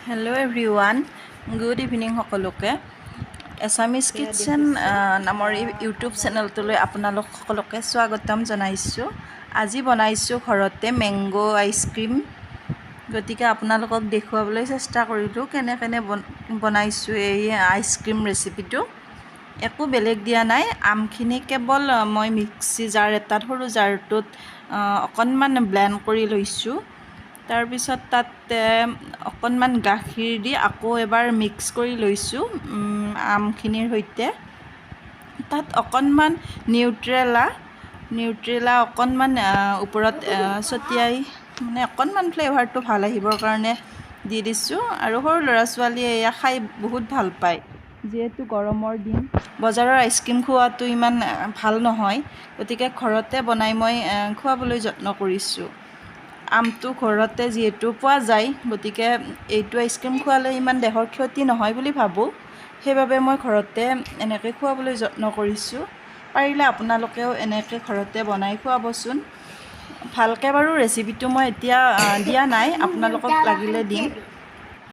Hello' everyone, good evening সকলোকে। Assamese kitchen নামৰ এই ইউটিউব চেনেলটোলৈ আপোনালোক সকলোকে স্বাগতম জনাইছোঁ। আজি বনাইছোঁ ঘৰতে মেংগ' আইচক্ৰীম। গতিকে আপোনালোকক দেখুৱাবলৈ চেষ্টা কৰিলোঁ কেনে বনাইছোঁ এই আইচক্ৰীম ৰেচিপিটো। একো বেলেগ দিয়া নাই, আমখিনি কেৱল মই মিক্সি জাৰ এটাত সৰু জাৰটোত অকণমান ব্লেণ্ড কৰি লৈছোঁ। তাৰপিছত তাত অকণমান গাখীৰ দি আকৌ এবাৰ মিক্স কৰি লৈছোঁ আমখিনিৰ সৈতে। তাত অকণমান নিউট্ৰেলা অকণমান ওপৰত ছটিয়াই মানে অকণমান ফ্লেভাৰটো ভাল আহিবৰ কাৰণে দি দিছোঁ। আৰু সৰু ল'ৰা ছোৱালীয়ে এয়া খাই বহুত ভাল পায়। যিহেতু গৰমৰ দিন, বজাৰৰ আইচক্ৰীম খোৱাটো ইমান ভাল নহয়, গতিকে ঘৰতে বনাই মই খুৱাবলৈ যত্ন কৰিছোঁ। আমটো ঘৰতে যিহেতু পোৱা যায়, গতিকে এইটো আইচক্ৰীম খোৱালে ইমান দেহৰ ক্ষতি নহয় বুলি ভাবোঁ। সেইবাবে মই ঘৰতে এনেকৈ খুৱাবলৈ যত্ন কৰিছোঁ। পাৰিলে আপোনালোকেও এনেকৈ ঘৰতে বনাই খুৱাবচোন। ভালকৈ বাৰু ৰেচিপিটো মই এতিয়া দিয়া নাই, আপোনালোকক লাগিলে দিম।